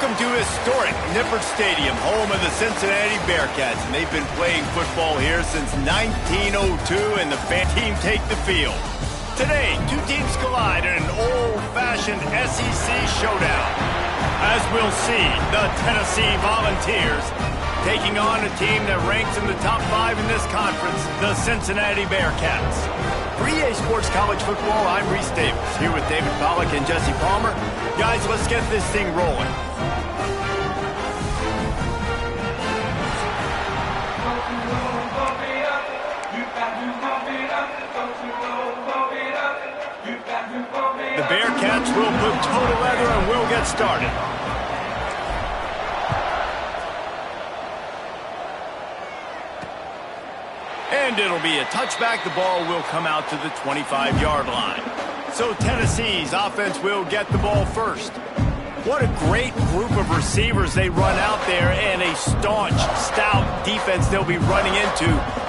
Welcome to historic Nippert Stadium, home of the Cincinnati Bearcats, and they've been playing football here since 1902, and the fan team take the field. Today, two teams collide in an old-fashioned SEC showdown. As we'll see, the Tennessee Volunteers taking on a team that ranks in the top 5 in this conference, the Cincinnati Bearcats. For EA Sports College Football, I'm Reese Davis, here with David Pollack and Jesse Palmer. Guys, let's get this thing rolling. The Bearcats will put total leather and we'll get started. And it'll be a touchback. The ball will come out to the 25-yard line. So Tennessee's offense will get the ball first. What a great group of receivers they run out there, and a staunch, stout defense they'll be running into.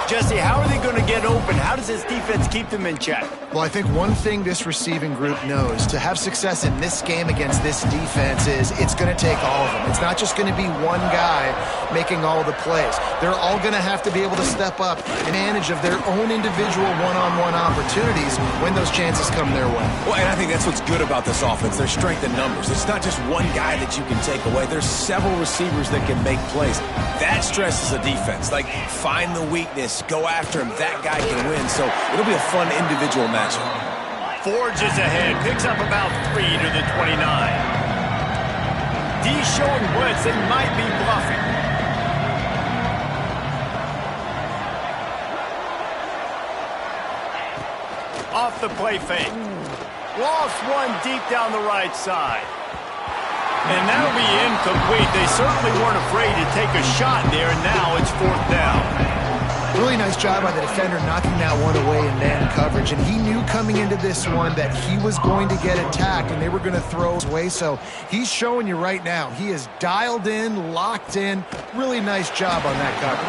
Jesse, how are they going to get open? How does this defense keep them in check? Well, I think one thing this receiving group knows, to have success in this game against this defense, is it's going to take all of them. It's not just going to be one guy making all the plays. They're all going to have to be able to step up and manage of their own individual one-on-one opportunities when those chances come their way. Well, and I think that's what's good about this offense, their strength in numbers. It's not just one guy that you can take away. There's several receivers that can make plays. That stresses the defense. Like, find the weakness, go after him. That guy can win. So it'll be a fun individual matchup. Forges ahead, picks up about 3 to the 29. D showing blitz, they might be bluffing. Off the play fake. Lost one deep down the right side. And that'll be incomplete. They certainly weren't afraid to take a shot there, and now it's 4th down. Really nice job by the defender knocking that one away in man coverage. And he knew coming into this one that he was going to get attacked and they were going to throw his way. So he's showing you right now. He is dialed in, locked in. Really nice job on that cover.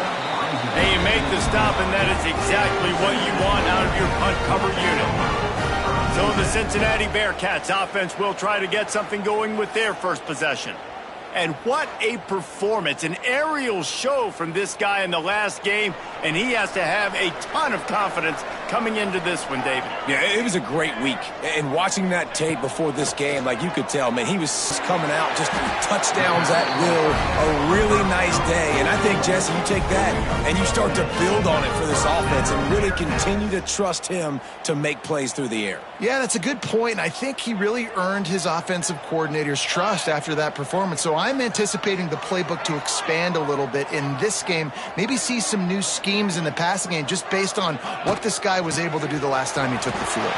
They make the stop, and that is exactly what you want out of your punt cover unit. So the Cincinnati Bearcats offense will try to get something going with their first possession. And what a performance, an aerial show from this guy in the last game, and he has to have a ton of confidence coming into this one, David. Yeah, it was a great week. And watching that tape before this game, like, you could tell, man, he was coming out just touchdowns at will. A really nice day. And I think, Jesse, you take that and you start to build on it for this offense and really continue to trust him to make plays through the air. Yeah, that's a good point. And I think he really earned his offensive coordinator's trust after that performance. So I'm anticipating the playbook to expand a little bit in this game. Maybe see some new schemes in the passing game just based on what this guy was able to do the last time he took the field.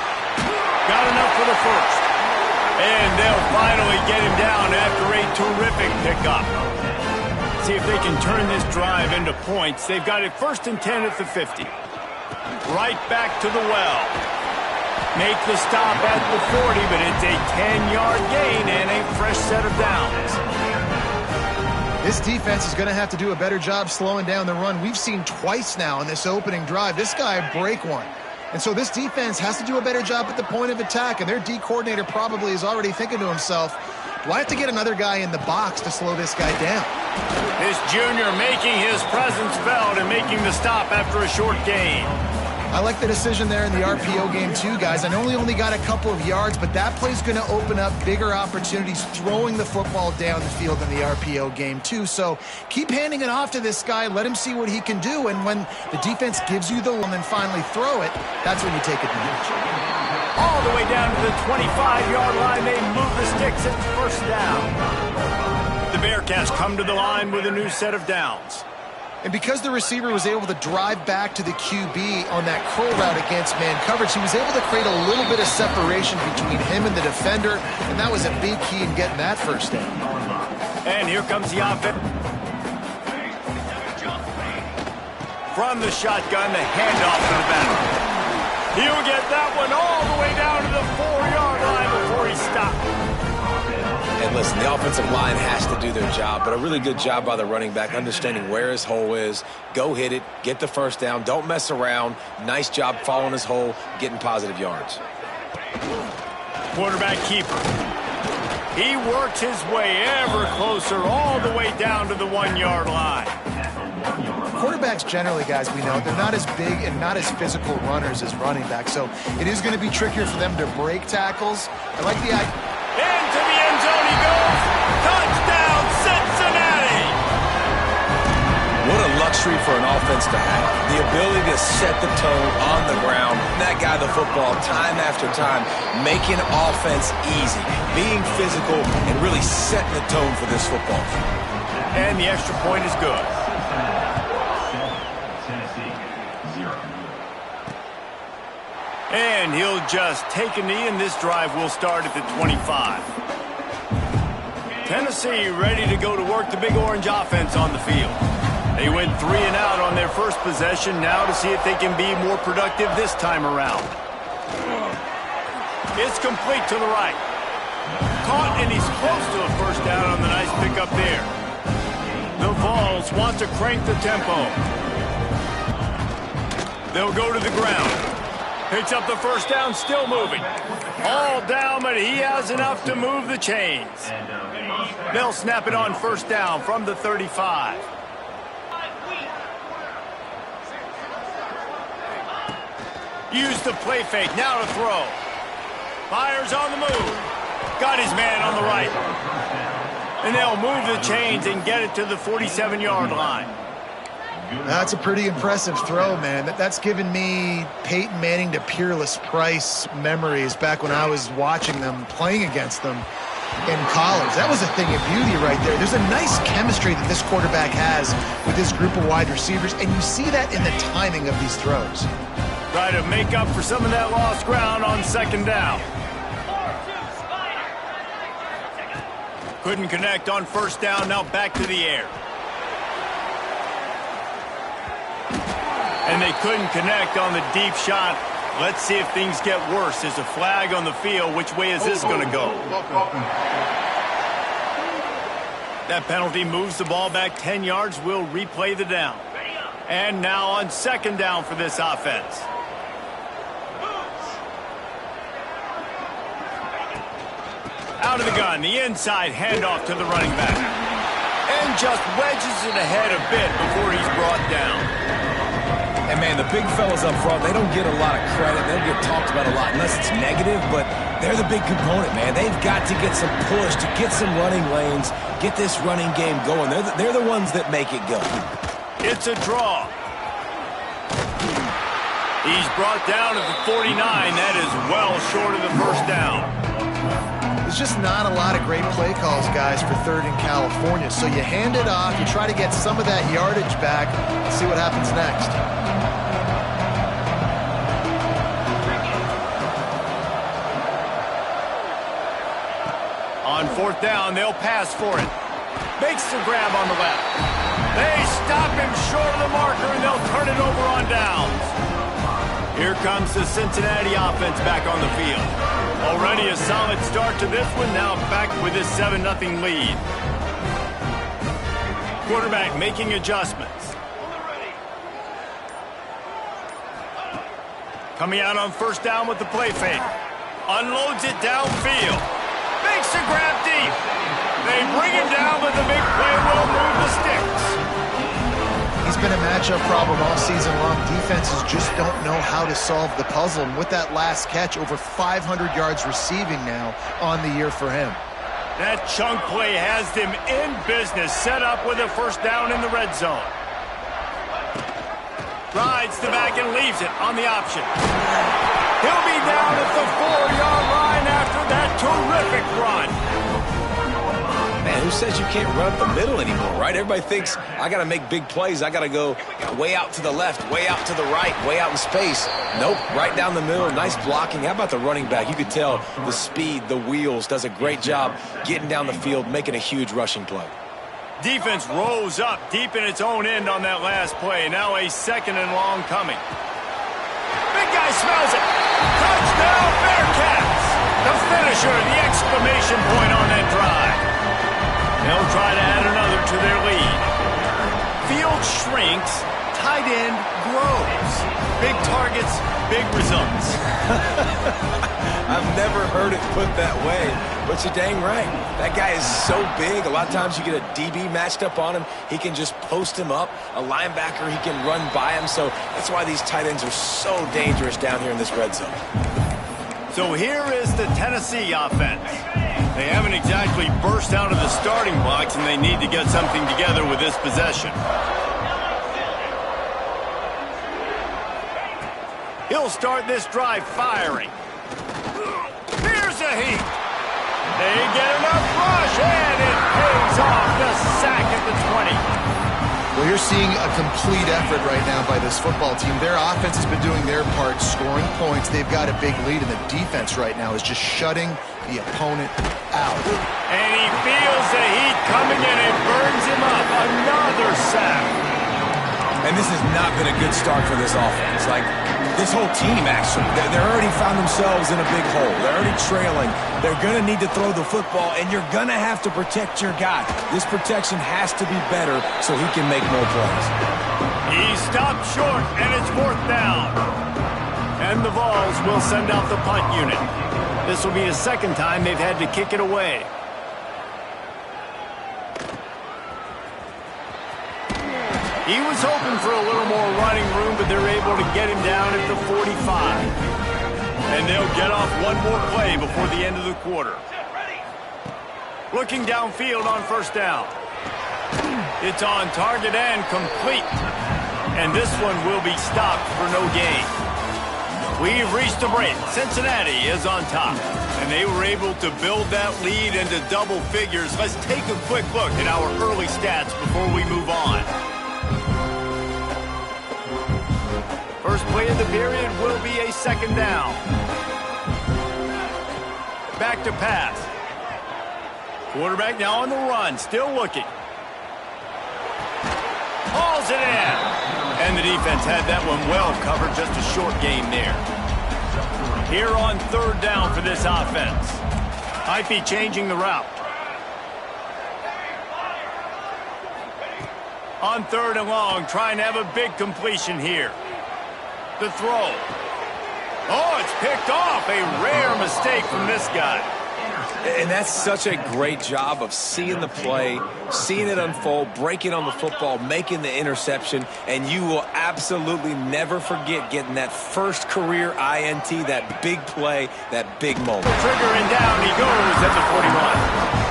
Got enough for the first. And they'll finally get him down after a terrific pickup. See if they can turn this drive into points. They've got it 1st and 10 at the 50. Right back to the well. Make the stop at the 40, but it's a 10-yard gain and a fresh set of downs. This defense is going to have to do a better job slowing down the run. We've seen twice now in this opening drive this guy break one. And so this defense has to do a better job at the point of attack, and their D coordinator probably is already thinking to himself, do I have to get another guy in the box to slow this guy down? This junior making his presence felt and making the stop after a short gain. I like the decision there in the RPO game too, guys. I know he only got a couple of yards, but that play's going to open up bigger opportunities throwing the football down the field in the RPO game too. So keep handing it off to this guy. Let him see what he can do. And when the defense gives you the one and finally throw it, that's when you take advantage. All the way down to the 25-yard line. They move the sticks. It's 1st down. The Bearcats come to the line with a new set of downs. And because the receiver was able to drive back to the QB on that curl route against man coverage, he was able to create a little bit of separation between him and the defender, and that was a big key in getting that 1st down. And here comes the offense. From the shotgun, the handoff to the back. He'll get that one all the way down to the 4-yard line before he stopped. And listen, the offensive line has to do their job, but a really good job by the running back, understanding where his hole is. Go hit it, get the 1st down, don't mess around. Nice job following his hole, getting positive yards. Quarterback keeper. He works his way ever closer all the way down to the 1-yard line. Quarterbacks generally, guys, we know, they're not as big and not as physical runners as running backs, so it is going to be trickier for them to break tackles. I like the idea. Into the end zone he goes. Touchdown, Cincinnati! What a luxury for an offense to have. The ability to set the tone on the ground. That guy, the football, time after time, making offense easy, being physical, and really setting the tone for this football. And the extra point is good. And he'll just take a knee, and this drive will start at the 25. Tennessee ready to go to work the Big Orange offense on the field. They went 3 and out on their first possession, now to see if they can be more productive this time around. It's complete to the right. Caught, and he's close to a first down on the nice pickup there. The Vols want to crank the tempo. They'll go to the ground. Picks up the first down, still moving. All down, but he has enough to move the chains. They'll snap it on first down from the 35. Use the play fake, now to throw. Fires on the move. Got his man on the right. And they'll move the chains and get it to the 47-yard line. That's a pretty impressive throw, man. That's given me Peyton Manning to Peerless Price memories back when I was watching them, playing against them in college. That was a thing of beauty right there. There's a nice chemistry that this quarterback has with this group of wide receivers, and you see that in the timing of these throws. Try to make up for some of that lost ground on second down. Couldn't connect on first down, now back to the air. And they couldn't connect on the deep shot. Let's see if things get worse. There's a flag on the field. Which way is this going to go? That penalty moves the ball back 10 yards. We'll replay the down. And now on second down for this offense. Out of the gun, the inside handoff to the running back. And just wedges it ahead a bit before he's brought down. And, man, the big fellas up front, they don't get a lot of credit. They don't get talked about a lot unless it's negative, but they're the big component, man. They've got to get some push, to get some running lanes, get this running game going. They're the ones that make it go. It's a draw. He's brought down at the 49. That is well short of the first down. There's just not a lot of great play calls, guys, for third in California. So you hand it off, you try to get some of that yardage back, and see what happens next. On fourth down, they'll pass for it. Makes the grab on the left. They stop him short of the marker, and they'll turn it over on downs. Here comes the Cincinnati offense back on the field. Already a solid start to this one, now back with this 7-0 lead. Quarterback making adjustments. Coming out on first down with the play fake. Unloads it downfield. Makes the grab deep. They bring him down, but the big play will move the sticks. He's been a matchup problem all season long. Defenses just don't know how to solve the puzzle. And with that last catch, over 500 yards receiving now on the year for him. That chunk play has them in business, set up with a first down in the red zone. Rides the back and leaves it on the option. He'll be down at the 4-yard line after that terrific run. Man, who says you can't run up the middle anymore, right? Everybody thinks, I got to make big plays. I got to go way out to the left, way out to the right, way out in space. Nope, right down the middle. Nice blocking. How about the running back? You could tell the speed, the wheels, does a great job getting down the field, making a huge rushing play. Defense rose up deep in its own end on that last play. Now a second and long coming. Big guy smells it. Touchdown, Bearcats. The finisher, the exclamation point on that drive. They'll try to add another to their lead. Field shrinks, tight end grows. Big targets, big results. I've never heard it put that way. But you're dang right. That guy is so big. A lot of times you get a DB matched up on him. He can just post him up. A linebacker, he can run by him. So that's why these tight ends are so dangerous down here in this red zone. So here is the Tennessee offense. They haven't exactly burst out of the starting blocks, and they need to get something together with this possession. He'll start this drive firing. Here's a heat. They get enough rush, and it pays off. The sack at the 20. Well, you're seeing a complete effort right now by this football team. Their offense has been doing their part, scoring points. They've got a big lead, and the defense right now is just shutting the opponent out. And he feels the heat coming in and burns him up. Another sack. And this has not been a good start for this offense. Like, this whole team, actually. They're already found themselves in a big hole. They're already trailing. They're going to need to throw the football, and you're going to have to protect your guy. This protection has to be better so he can make more plays. He stopped short, and it's 4th down. And the Vols will send out the punt unit. This will be the second time they've had to kick it away. He was hoping for a little more running room, but they're able to get him down at the 45. And they'll get off one more play before the end of the quarter. Looking downfield on 1st down. It's on target and complete. And this one will be stopped for no gain. We've reached a break. Cincinnati is on top. And they were able to build that lead into double figures. Let's take a quick look at our early stats before we move on. First play of the period will be a 2nd down. Back to pass. Quarterback now on the run, still looking. Hauls it in. And the defense had that one well covered, just a short gain there. Here on 3rd down for this offense. Might be changing the route. On 3rd and long, trying to have a big completion here. The throw. Oh, it's picked off. A rare mistake from this guy. And that's such a great job of seeing the play, seeing it unfold, breaking on the football, making the interception, and you will absolutely never forget getting that first career INT, that big play, that big moment. Trigger and down he goes at the 41.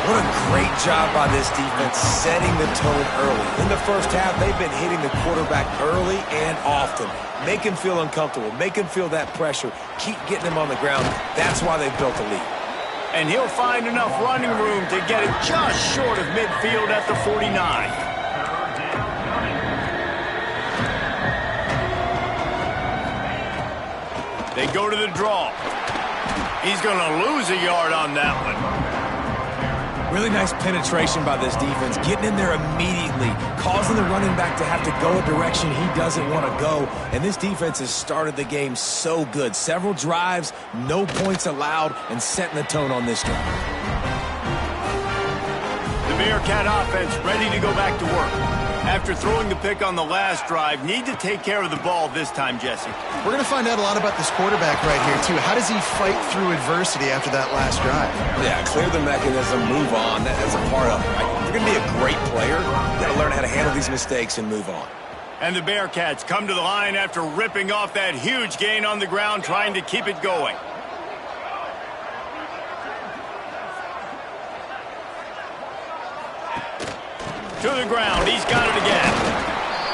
What a great job by this defense setting the tone early. In the first half, they've been hitting the quarterback early and often. Make him feel uncomfortable. Make him feel that pressure. Keep getting him on the ground. That's why they've built a lead. And he'll find enough running room to get it just short of midfield at the 49. They go to the draw. He's going to lose a yard on that one. Really nice penetration by this defense, getting in there immediately, causing the running back to have to go a direction he doesn't want to go. And this defense has started the game so good. Several drives, no points allowed, and setting the tone on this drive. The Bearcat offense ready to go back to work. After throwing the pick on the last drive, need to take care of the ball this time, Jesse. We're going to find out a lot about this quarterback right here, too. How does he fight through adversity after that last drive? Yeah, clear the mechanism, move on. That's a part of it. Right? If you're going to be a great player, you got to learn how to handle these mistakes and move on. And the Bearcats come to the line after ripping off that huge gain on the ground, trying to keep it going. To the ground. He's got it again.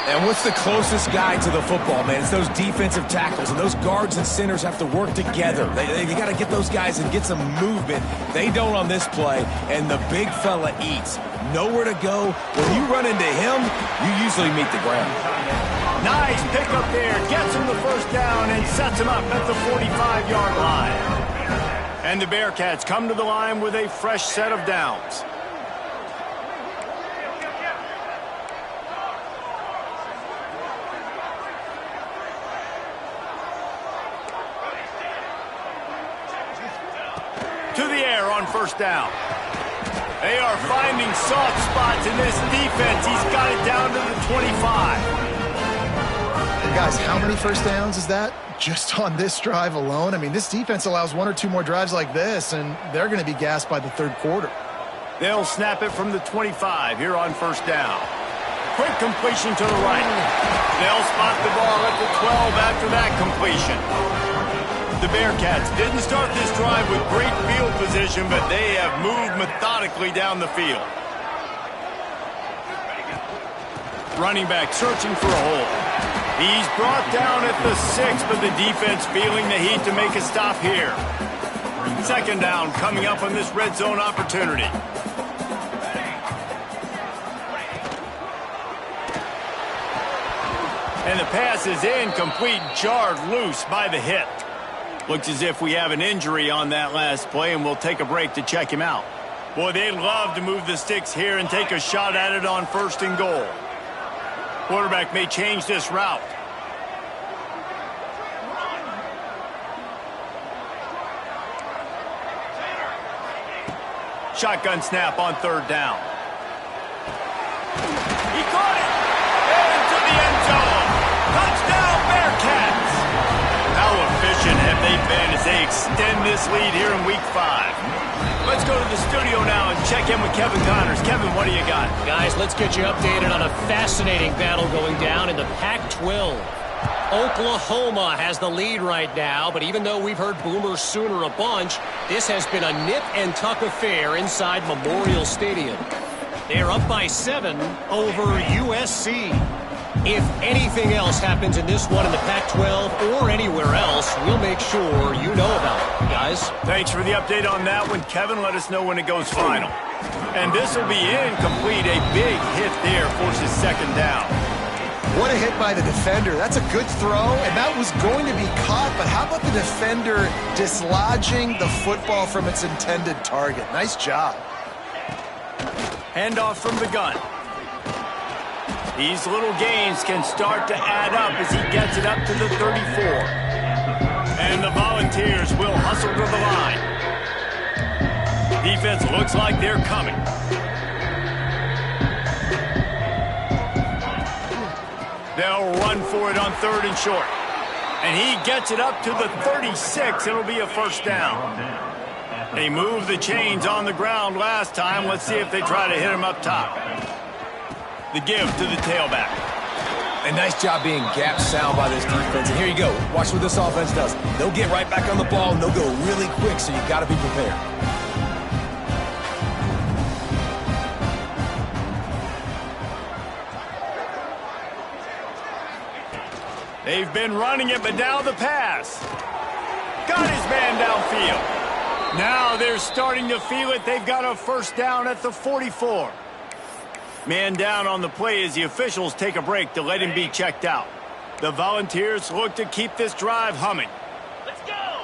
And what's the closest guy to the football, man? It's those defensive tackles, and those guards and centers have to work together. They got to get those guys and get some movement. They don't on this play, and the big fella eats. Nowhere to go. When you run into him, you usually meet the ground. Nice pickup there. Gets him the first down and sets him up at the 45-yard line. And the Bearcats come to the line with a fresh set of downs. To the air on first down. They are finding soft spots in this defense. He's got it down to the 25. guys, how many first downs is that just on this drive alone? I mean, this defense allows 1 or 2 more drives like this, and they're going to be gassed by the third quarter. They'll snap it from the 25 here on first down. Quick completion to the right. They'll spot the ball at the 12 after that completion. The Bearcats didn't start this drive with great field position, but they have moved methodically down the field. Running back searching for a hole. He's brought down at the 6, but the defense feeling the heat to make a stop here. Second down coming up on this red zone opportunity. And the pass is incomplete, jarred loose by the hit. Looks as if we have an injury on that last play, and we'll take a break to check him out. Boy, they'd love to move the sticks here and take a shot at it on first and goal. Quarterback may change this route. Shotgun snap on third down. He caught it! Into the end zone! Touchdown, Bearcats! How efficient have they been as they extend this lead here in Week 5? Let's go to the studio now and check in with Kevin Connors. Kevin, what do you got? Guys, let's get you updated on a fascinating battle going down in the Pac-12. Oklahoma has the lead right now, but even though we've heard Boomer Sooner a bunch, this has been a nip-and-tuck affair inside Memorial Stadium. They are up by 7 over USC. If anything else happens in this one in the Pac-12 or anywhere else, we'll make sure you know about it, guys. Thanks for the update on that one, Kevin. Let us know when it goes final. And this will be incomplete. A big hit there forces second down. What a hit by the defender. That's a good throw, and that was going to be caught, but how about the defender dislodging the football from its intended target? Nice job. Handoff from the gun. These little gains can start to add up as he gets it up to the 34. And the Volunteers will hustle to the line. Defense looks like they're coming. They'll run for it on third and short. And he gets it up to the 36. It'll be a first down. They moved the chains on the ground last time. Let's see if they try to hit him up top. The give to the tailback. A nice job being gap sound by this defense. And here you go. Watch what this offense does. They'll get right back on the ball, and they'll go really quick, so you've got to be prepared. They've been running it, but now the pass. Got his man downfield. Now they're starting to feel it. They've got a first down at the 44. Man down on the play as the officials take a break to let him be checked out. The Volunteers look to keep this drive humming. Let's go!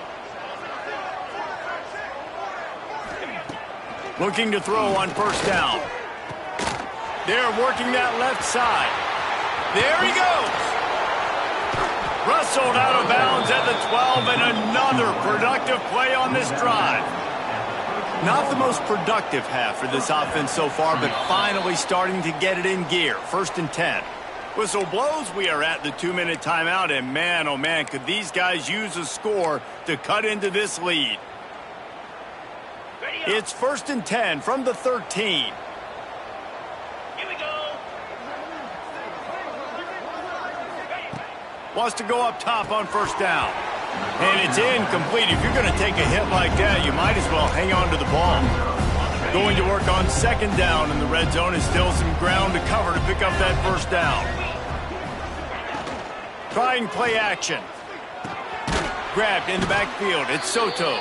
Looking to throw on first down. They're working that left side. There he goes! Rustled out of bounds at the 12, and another productive play on this drive. Not the most productive half for this offense so far, but finally starting to get it in gear. First and 10. Whistle blows, we are at the 2-minute timeout, and man, oh man, could these guys use a score to cut into this lead. It's first and 10 from the 13. Here we go. Wants to go up top on first down. And it's incomplete. If you're going to take a hit like that, you might as well hang on to the ball. Going to work on second down in the red zone, and still some ground to cover to pick up that first down. Trying play action. Grabbed in the backfield. It's Soto.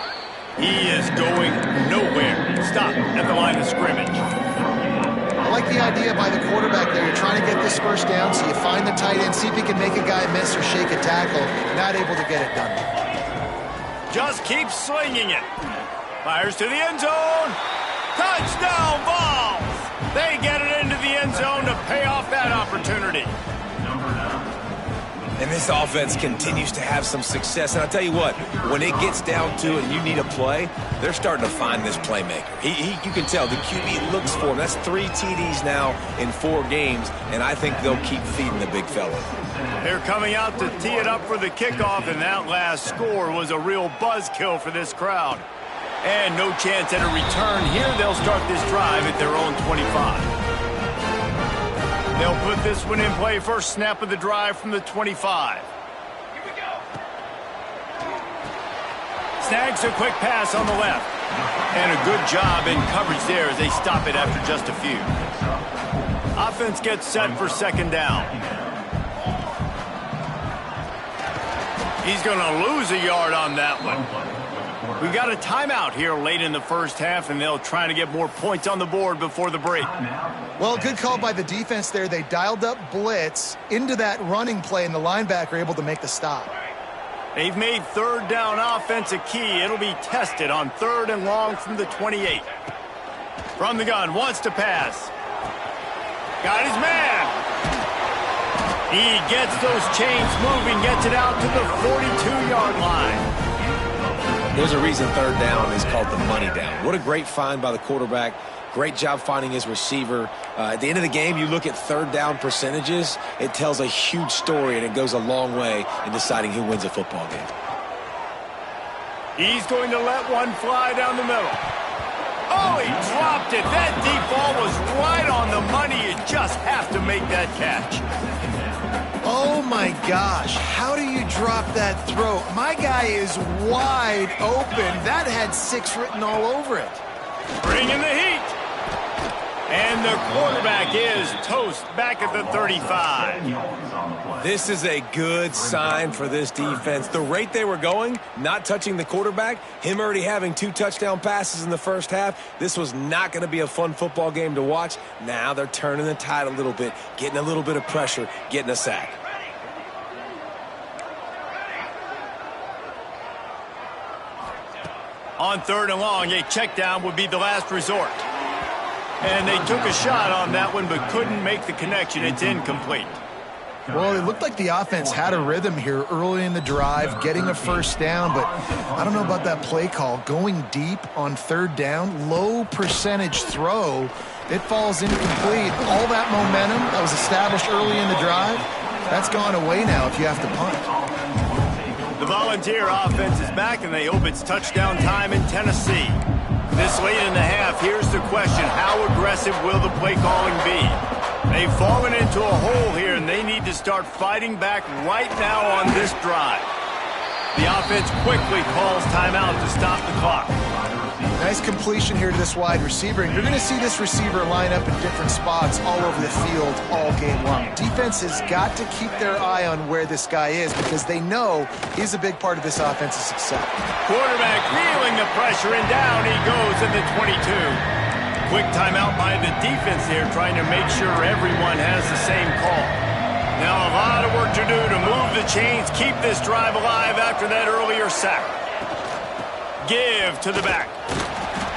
He is going nowhere. Stop at the line of scrimmage. I like the idea by the quarterback there. You're trying to get this first down, so you find the tight end, see if he can make a guy miss or shake a tackle. Not able to get it done. Just keeps slinging it. Fires to the end zone. Touchdown, Vols! They get it into the end zone to pay off that opportunity. And this offense continues to have some success. And I'll tell you what, when it gets down to it and you need a play, they're starting to find this playmaker. You can tell the QB looks for him. That's 3 TDs now in 4 games, and I think they'll keep feeding the big fella. They're coming out to tee it up for the kickoff, and that last score was a real buzzkill for this crowd. And no chance at a return here. They'll start this drive at their own 25. They'll put this one in play. First snap of the drive from the 25. Here we go. Snags a quick pass on the left. And a good job in coverage there as they stop it after just a few. Offense gets set for second down. He's going to lose a yard on that one. We've got a timeout here late in the first half, and they'll try to get more points on the board before the break. Well, good call by the defense there. They dialed up blitz into that running play, and the linebacker able to make the stop. They've made third down offense a key. It'll be tested on 3rd and long from the 28. From the gun, wants to pass. Got his man. He gets those chains moving, gets it out to the 42-yard line. There's a reason 3rd down is called the money down. What a great find by the quarterback. Great job finding his receiver. At the end of the game, you look at 3rd down percentages. It tells a huge story, and it goes a long way in deciding who wins a football game. He's going to let one fly down the middle. Oh, he dropped it. That deep ball was right on the money. You just have to make that catch. Oh, my gosh. How do you drop that throw? My guy is wide open. That had 6 written all over it. Bring in the heat. And the quarterback is toast back at the 35. This is a good sign for this defense. The rate they were going, not touching the quarterback, him already having 2 touchdown passes in the first half, this was not going to be a fun football game to watch. Now they're turning the tide a little bit, getting a little bit of pressure, getting a sack. On 3rd and long, a check down would be the last resort. And they took a shot on that one, but couldn't make the connection. It's incomplete. Well, it looked like the offense had a rhythm here early in the drive, getting a first down, but I don't know about that play call. Going deep on 3rd down, low percentage throw, it falls incomplete. All that momentum that was established early in the drive, that's gone away now if you have to punt. The Volunteer offense is back, and they hope it's touchdown time in Tennessee. This late in the half, here's the question. How aggressive will the play calling be? They've fallen into a hole here, and they need to start fighting back right now on this drive. The offense quickly calls timeout to stop the clock. Nice completion here to this wide receiver, and you're going to see this receiver line up in different spots all over the field all game long. Defense has got to keep their eye on where this guy is because they know he's a big part of this offense's success. Quarterback feeling the pressure, and down he goes at the 22. Quick timeout by the defense here, trying to make sure everyone has the same call. Now a lot of work to do to move the chains, keep this drive alive after that earlier sack. Give to the back.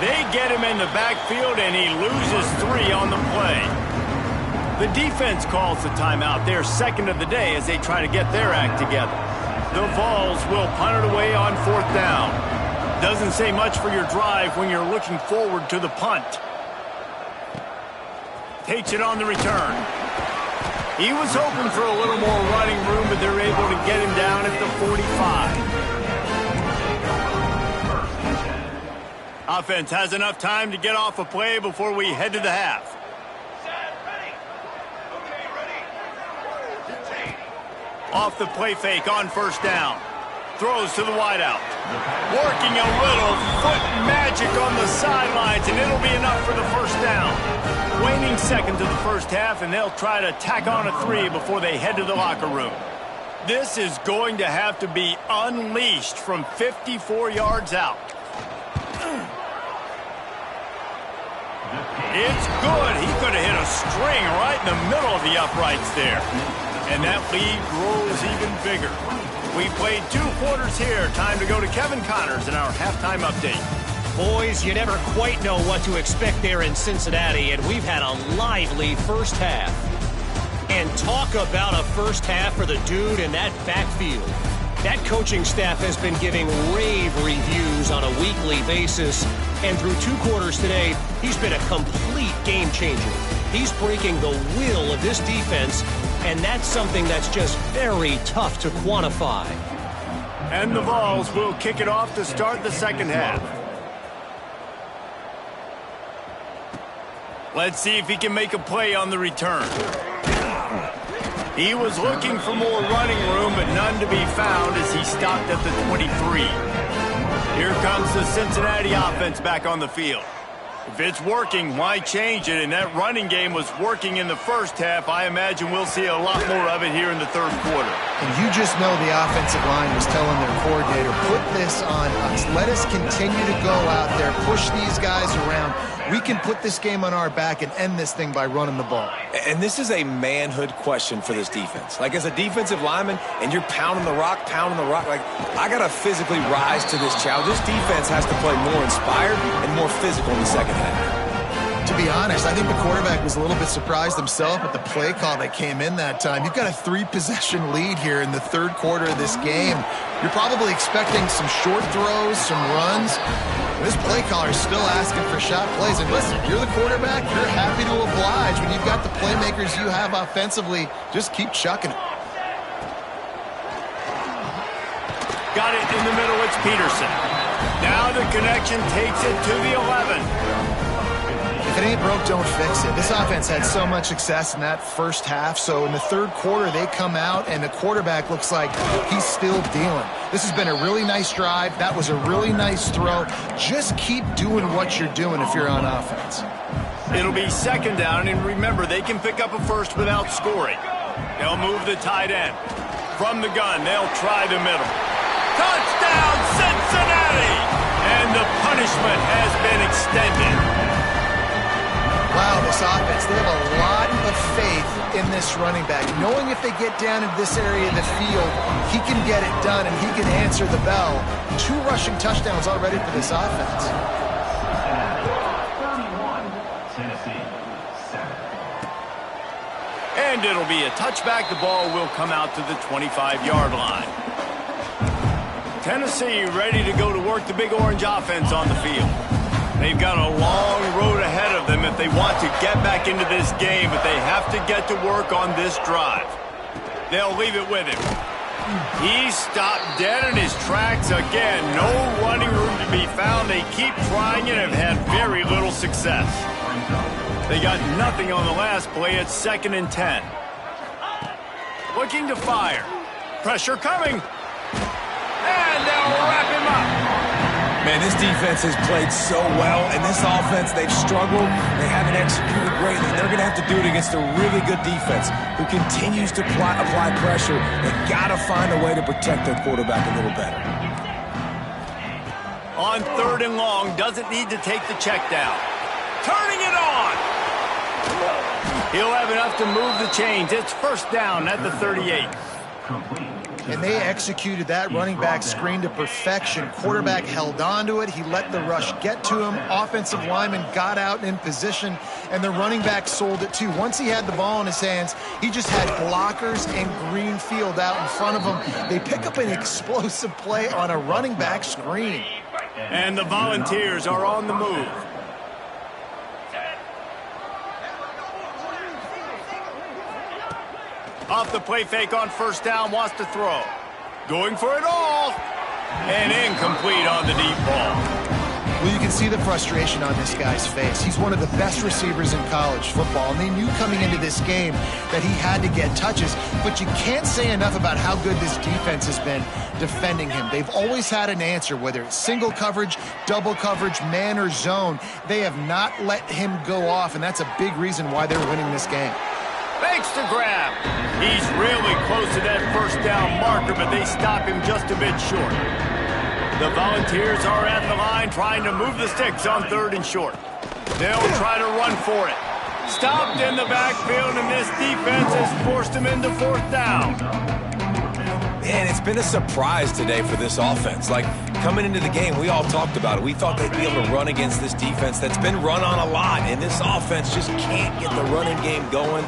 They get him in the backfield, and he loses 3 on the play. The defense calls the timeout. They're second of the day as they try to get their act together. The Vols will punt it away on 4th down. Doesn't say much for your drive when you're looking forward to the punt. Takes it on the return. He was hoping for a little more running room, but they're able to get him down at the 45. Offense has enough time to get off a play before we head to the half. Off the play fake on 1st down. Throws to the wideout. Working a little foot magic on the sidelines, and it'll be enough for the 1st down. Waning seconds of the first half, and they'll try to tack on a 3 before they head to the locker room. This is going to have to be unleashed from 54 yards out. It's good. He could have hit a string right in the middle of the uprights there. And that lead grows even bigger. We played 2 quarters here. Time to go to Kevin Connors in our halftime update. Boys, you never quite know what to expect there in Cincinnati, and we've had a lively first half. And talk about a first half for the dude in that backfield. That coaching staff has been giving rave reviews on a weekly basis. And through 2 quarters today, he's been a complete game changer. He's breaking the will of this defense, and that's something that's just very tough to quantify. And the Vols will kick it off to start the second half. Let's see if he can make a play on the return. He was looking for more running room, but none to be found as he stopped at the 23. Here comes the Cincinnati offense back on the field. If it's working, why change it? And that running game was working in the first half. I imagine we'll see a lot more of it here in the third quarter. And you just know the offensive line was telling their coordinator, put this on us. Let us continue to go out there, push these guys around. We can put this game on our back and end this thing by running the ball. And this is a manhood question for this defense. Like, as a defensive lineman, and you're pounding the rock, like, I got to physically rise to this challenge. This defense has to play more inspired and more physical in the second half. To be honest, I think the quarterback was a little bit surprised himself at the play call that came in that time. You've got a 3-possession lead here in the third quarter of this game. You're probably expecting some short throws, some runs. This play caller is still asking for shot plays. And listen, you're the quarterback. You're happy to oblige. When you've got the playmakers you have offensively, just keep chucking it. Got it in the middle. It's Peterson. Now the connection takes it to the 11. If it ain't broke, don't fix it. This offense had so much success in that first half, so in the third quarter they come out and the quarterback looks like he's still dealing. This has been a really nice drive. That was a really nice throw. Just keep doing what you're doing if you're on offense. It'll be second down, and remember, they can pick up a first without scoring. They'll move the tight end. From the gun, they'll try the middle. Touchdown, Cincinnati! And the punishment has been extended. Wow, this offense, they have a lot of faith in this running back. Knowing if they get down into this area of the field, he can get it done and he can answer the bell. 2 rushing touchdowns already for this offense. And it'll be a touchback. The ball will come out to the 25-yard line. Tennessee ready to go to work the Big Orange offense on the field. They've got a long road ahead of them if they want to get back into this game, but they have to get to work on this drive. They'll leave it with him. He stopped dead in his tracks again. No running room to be found. They keep trying it and have had very little success. They got nothing on the last play. It's 2nd and 10. Looking to fire. Pressure coming. And they'll wrap him up. Man, this defense has played so well, and this offense, they've struggled. They haven't executed greatly. They're going to have to do it against a really good defense who continues to apply pressure. They've got to find a way to protect their quarterback a little better. On 3rd and long, doesn't need to take the check down. Turning it on. He'll have enough to move the chains. It's first down at the 38. And they executed that running back screen to perfection. Quarterback held on to it. He let the rush get to him. Offensive lineman got out in position, and the running back sold it too. Once he had the ball in his hands, he just had blockers and green field out in front of him. They pick up an explosive play on a running back screen. And the Volunteers are on the move. Off the play fake on first down, wants to throw. Going for it all. And incomplete on the deep ball. Well, you can see the frustration on this guy's face. He's one of the best receivers in college football, and they knew coming into this game that he had to get touches, but you can't say enough about how good this defense has been defending him. They've always had an answer, whether it's single coverage, double coverage, man or zone. They have not let him go off, and that's a big reason why they're winning this game. Fakes to grab. He's really close to that first down marker, but they stop him just a bit short. The Volunteers are at the line trying to move the sticks on 3rd and short. They'll try to run for it. Stopped in the backfield, and this defense has forced him into 4th down. Man, it's been a surprise today for this offense. Like, coming into the game, we all talked about it. We thought they'd be able to run against this defense that's been run on a lot, and this offense just can't get the running game going.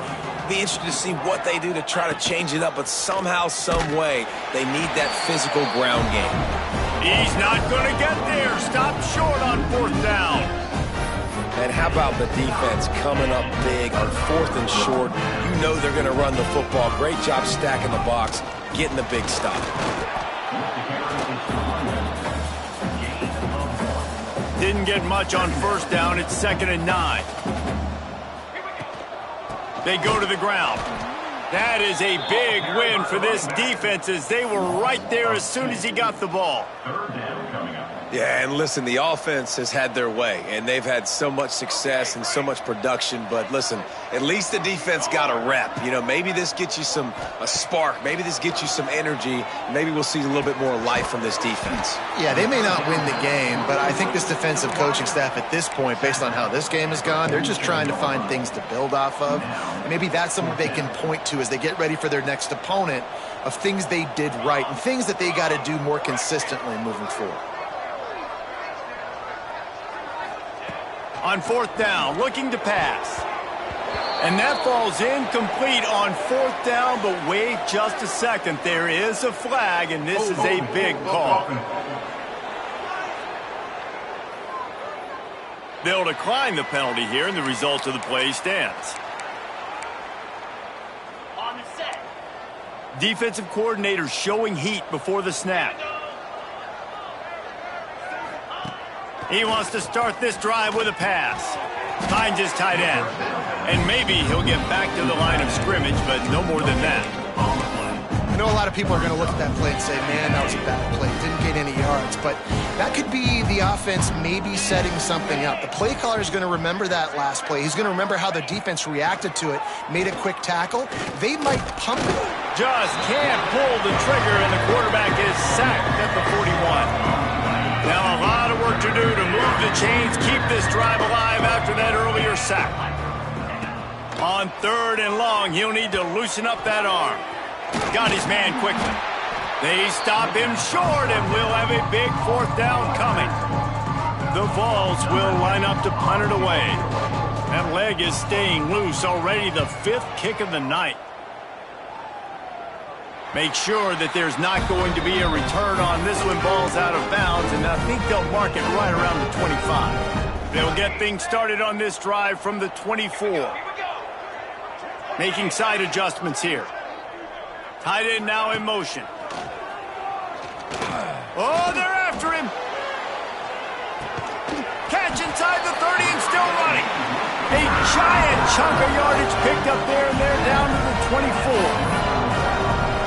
Be interested to see what they do to try to change it up, but somehow, some way, they need that physical ground game. He's not going to get there. Stop short on 4th down. And how about the defense coming up big on 4th and short? You know they're going to run the football. Great job stacking the box, getting the big stop. Didn't get much on 1st down. It's 2nd and 9. They go to the ground. That is a big win for this defense as they were right there as soon as he got the ball. Yeah, and listen, the offense has had their way, and they've had so much success and so much production. But listen, at least the defense got a rep. You know, maybe this gets you a spark. Maybe this gets you some energy. Maybe we'll see a little bit more life from this defense. Yeah, they may not win the game, but I think this defensive coaching staff at this point, based on how this game has gone, they're just trying to find things to build off of. And maybe that's something they can point to as they get ready for their next opponent of things they did right and things that they got to do more consistently moving forward. On 4th down, looking to pass. And that falls incomplete on 4th down, but wait just a second. There is a flag, and this is a big call. They'll decline the penalty here, and the result of the play stands. On the set. Defensive coordinator showing heat before the snap. He wants to start this drive with a pass. Finds his tight end. And maybe he'll get back to the line of scrimmage, but no more than that. I know a lot of people are going to look at that play and say, man, that was a bad play. Didn't gain any yards. But that could be the offense maybe setting something up. The play caller is going to remember that last play. He's going to remember how the defense reacted to it, made a quick tackle. They might pump it. Just can't pull the trigger, and the quarterback is sacked at the 41. Now a lot of work to do to move the chains, keep this drive alive after that earlier sack. On 3rd and long, he'll need to loosen up that arm. Got his man quickly. They stop him short, and we'll have a big 4th down coming. The Vols will line up to punt it away. That leg is staying loose, already the 5th kick of the night. Make sure that there's not going to be a return on this when ball's out of bounds, and I think they'll mark it right around the 25. They'll get things started on this drive from the 24. Making side adjustments here. Tight end now in motion. Oh, they're after him. Catch inside the 30 and still running. A giant chunk of yardage picked up there, and they're down to the 24.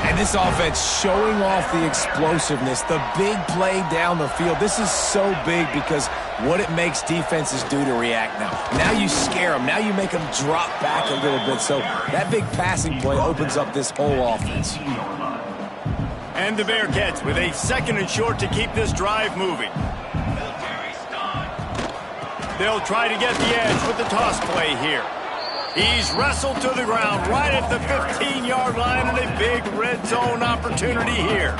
And this offense showing off the explosiveness, the big play down the field. This is so big because what it makes defenses do to react now. Now you scare them. Now you make them drop back a little bit. So that big passing play opens up this whole offense. And the Bearcats with a 2nd and short to keep this drive moving. They'll try to get the edge with the toss play here. He's wrestled to the ground right at the 15-yard line, and a big red zone opportunity here.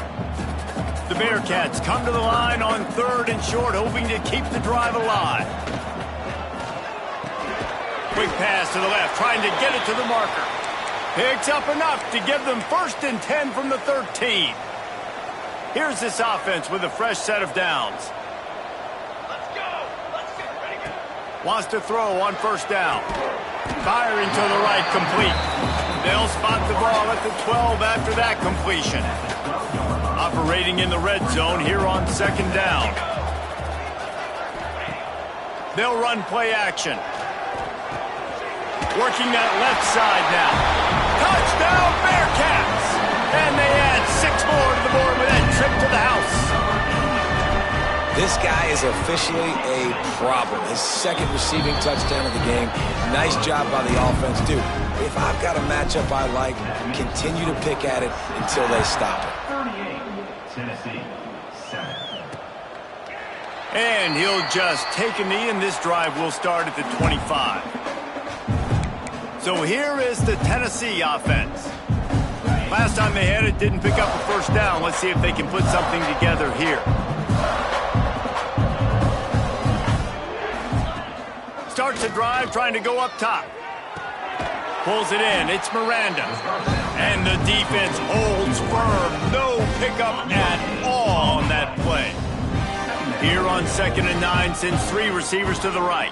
The Bearcats come to the line on 3rd and short, hoping to keep the drive alive. Quick pass to the left, trying to get it to the marker. Picks up enough to give them 1st and 10 from the 13. Here's this offense with a fresh set of downs. Wants to throw on 1st down. Firing to the right, complete. They'll spot the ball at the 12 after that completion. Operating in the red zone here on 2nd down. They'll run play action. Working that left side now. Touchdown, Bearcats! And they add 6 more to the board with that trip to the house. This guy is officially a problem. His 2nd receiving touchdown of the game. Nice job by the offense, too. If I've got a matchup I like, continue to pick at it until they stop it. 38, Tennessee, 7. And he'll just take a knee, and this drive will start at the 25. So here is the Tennessee offense. Last time they had it, didn't pick up a 1st down. Let's see if they can put something together here. Starts the drive, trying to go up top. Pulls it in. It's Miranda. And the defense holds firm. No pickup at all on that play. Here on 2nd and 9, sends 3 receivers to the right.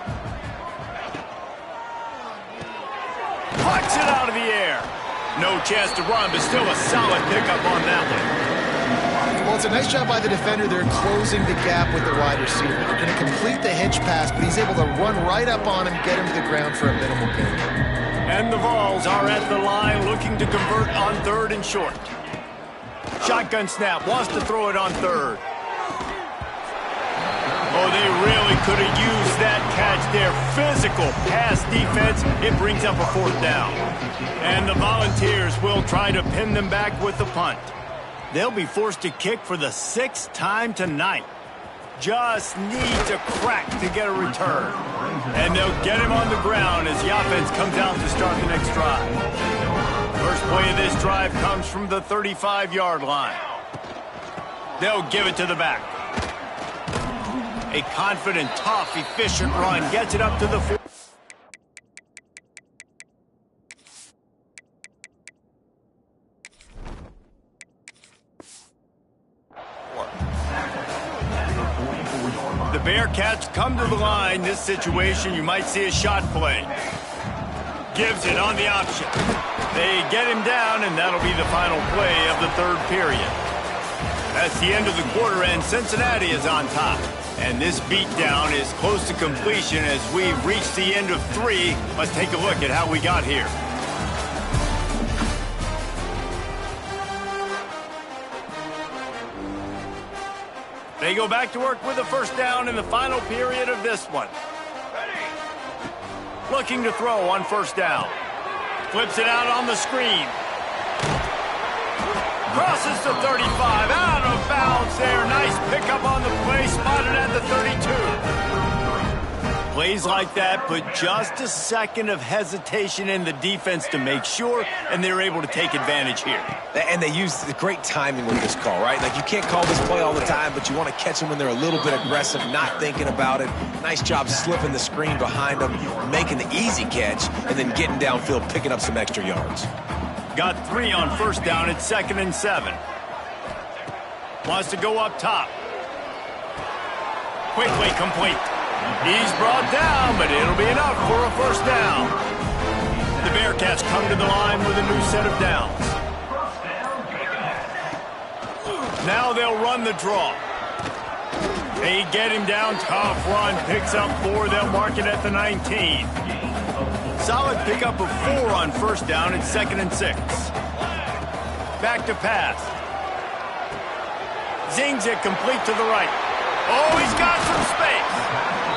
Plucks it out of the air. No chance to run, but still a solid pickup on that one. Well, it's a nice job by the defender. They're closing the gap with the wide receiver. They're going to complete the hitch pass, but he's able to run right up on him, get him to the ground for a minimal gain. And the Vols are at the line looking to convert on 3rd and short. Shotgun snap, wants to throw it on 3rd. Oh, they really could have used that catch there. Physical pass defense. It brings up a 4th down. And the Volunteers will try to pin them back with the punt. They'll be forced to kick for the 6th time tonight. Just needs a crack to get a return. And they'll get him on the ground as the offense comes out to start the next drive. First play of this drive comes from the 35-yard line. They'll give it to the back. A confident, tough, efficient run gets it up to the 4. The Bearcats come to the line. This situation, you might see a shot play. Gives it on the option. They get him down, and that'll be the final play of the 3rd period. That's the end of the quarter, and Cincinnati is on top. And this beatdown is close to completion as we've reached the end of 3. Let's take a look at how we got here. They go back to work with a 1st down in the final period of this one. Looking to throw on 1st down. Flips it out on the screen. Crosses the 35, out of bounds there. Nice pickup on the play, spotted at the 32. Plays like that put just a second of hesitation in the defense to make sure, and they're able to take advantage here. And they use the great timing with this call, right? Like, you can't call this play all the time, but you want to catch them when they're a little bit aggressive, not thinking about it. Nice job slipping the screen behind them, making the easy catch, and then getting downfield, picking up some extra yards. Got 3 on 1st down at 2nd and 7. Wants to go up top. Quickly complete. He's brought down, but it'll be enough for a 1st down. The Bearcats come to the line with a new set of downs. Now they'll run the draw. They get him down, tough run, picks up 4, they'll mark it at the 19. Solid pickup of 4 on 1st down at 2nd and 6. Back to pass. Zings it complete to the right. Oh, he's got some space.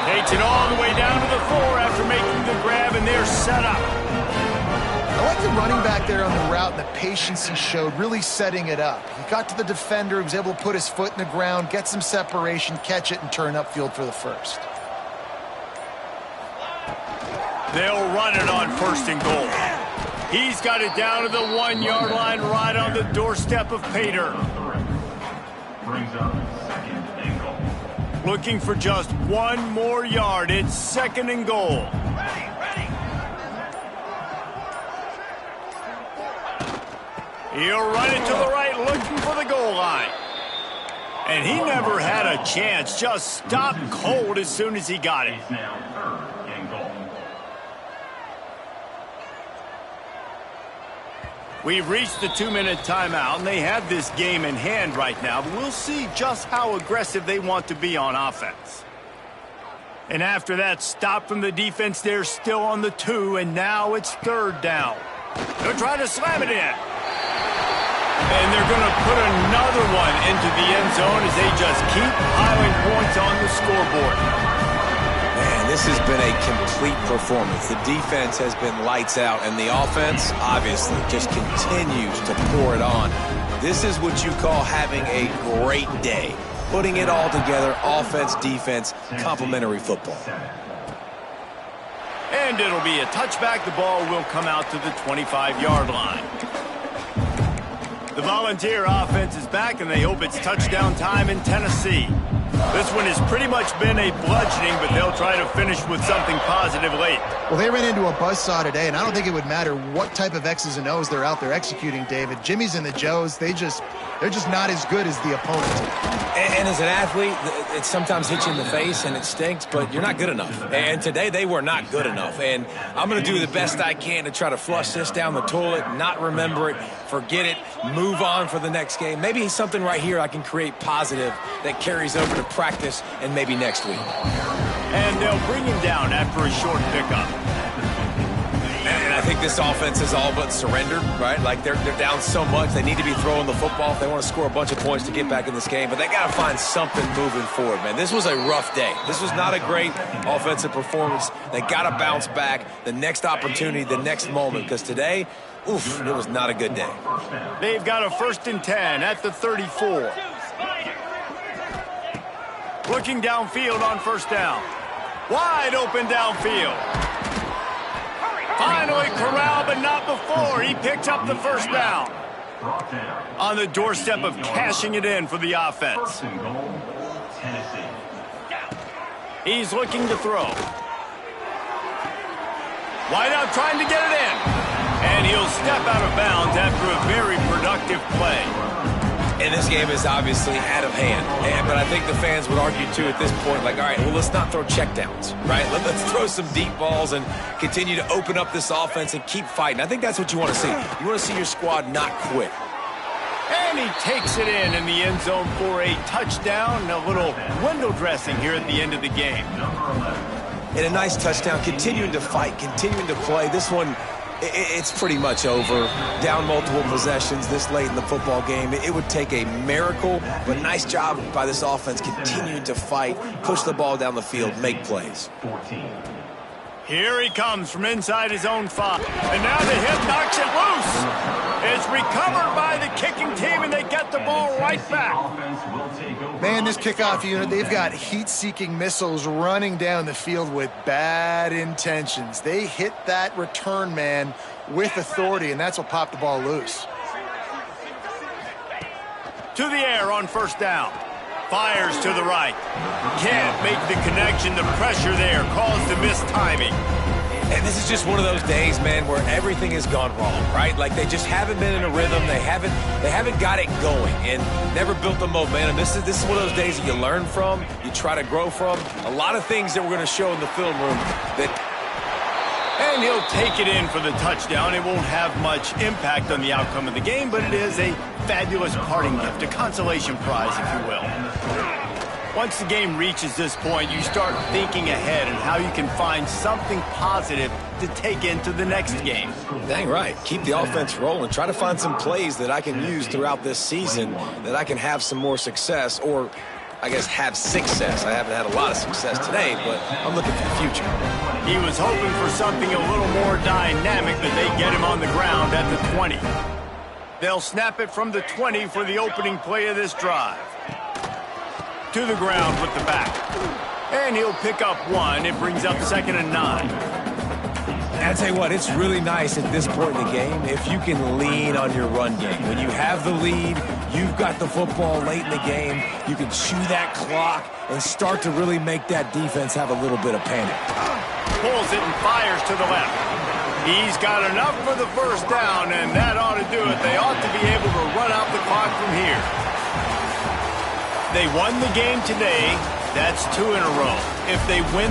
Takes it all the way down to the 4 after making the grab, and they're set up. I like the running back there on the route and the patience he showed, really setting it up. He got to the defender, he was able to put his foot in the ground, get some separation, catch it, and turn upfield for the 1st. They'll run it on 1st and goal. He's got it down to the 1-yard line right on the doorstep of Pater. Brings up 2nd and goal. Looking for just 1 more yard. It's 2nd and goal. He'll run it to the right, looking for the goal line. And he never had a chance. Just stopped cold as soon as he got it. He's now 3rd and goal. We've reached the 2-minute timeout, and they have this game in hand right now, but we'll see just how aggressive they want to be on offense. And after that stop from the defense, they're still on the 2, and now it's 3rd down. They'll try to slam it in. And they're going to put another one into the end zone as they just keep piling points on the scoreboard. Man, this has been a complete performance. The defense has been lights out, and the offense, obviously, just continues to pour it on. This is what you call having a great day. Putting it all together, offense, defense, complementary football. And it'll be a touchback. The ball will come out to the 25-yard line. The Volunteer offense is back, and they hope it's touchdown time in Tennessee. This one has pretty much been a bludgeoning, but they'll try to finish with something positive late. Well, they ran into a buzzsaw today, and I don't think it would matter what type of X's and O's they're out there executing, David. Jimmy's and the Joes, they're just not as good as the opponent. And as an athlete, it sometimes hits you in the face and it stinks, but you're not good enough. And today they were not good enough. And I'm going to do the best I can to try to flush this down the toilet, not remember it, forget it, move on for the next game. Maybe something right here I can create positive that carries over to practice and maybe next week. And they'll bring him down after a short pickup. And I think this offense is all but surrendered, right? Like they're down so much, they need to be throwing the football if they want to score a bunch of points to get back in this game. But they got to find something moving forward, man. This was a rough day. This was not a great offensive performance. They got to bounce back the next opportunity, the next moment, because today, oof, it was not a good day. They've got a 1st and 10 at the 34. Looking downfield on 1st down. Wide open downfield. Finally corralled, but not before. He picks up the 1st down. On the doorstep of cashing it in for the offense. He's looking to throw. Wide out trying to get it in. And he'll step out of bounds after a very productive play. And this game is obviously out of hand. But I think the fans would argue, too, at this point, like, all right, well, let's not throw checkdowns, right? Let's throw some deep balls and continue to open up this offense and keep fighting. I think that's what you want to see. You want to see your squad not quit. And he takes it in the end zone for a touchdown. A little window dressing here at the end of the game. And a nice touchdown, continuing to fight, continuing to play. This one, it's pretty much over. Down multiple possessions this late in the football game. It would take a miracle, but nice job by this offense continuing to fight, push the ball down the field, make plays. 14. Here he comes from inside his own 5. And now the hip knocks it loose. It's recovered by the kicking team, and they get the ball right back. Man, this kickoff unit, they've got heat-seeking missiles running down the field with bad intentions. They hit that return man with authority, and that's what popped the ball loose. To the air on 1st down. Fires to the right. Can't make the connection. The pressure there caused the missed timing. And this is just one of those days, man, where everything has gone wrong, right? Like they just haven't been in a rhythm. They haven't got it going and never built the momentum. This is one of those days that you learn from, you try to grow from. A lot of things that we're going to show in the film room that. And he'll take it in for the touchdown. It won't have much impact on the outcome of the game, but it is a fabulous parting gift, a consolation prize, if you will. Once the game reaches this point, you start thinking ahead and how you can find something positive to take into the next game. Dang right. Keep the offense rolling. Try to find some plays that I can use throughout this season that I can have some more success, or I guess have success. I haven't had a lot of success today, but I'm looking for the future. He was hoping for something a little more dynamic, but they get him on the ground at the 20. They'll snap it from the 20 for the opening play of this drive. To the ground with the back. And he'll pick up 1. It brings up 2nd and 9. And I tell you what, it's really nice at this point in the game if you can lean on your run game. When you have the lead, you've got the football late in the game, you can chew that clock and start to really make that defense have a little bit of panic. Pulls it and fires to the left. He's got enough for the 1st down, and that ought to do it. They ought to be able to run out the clock from here. They won the game today. That's 2 in a row. If they win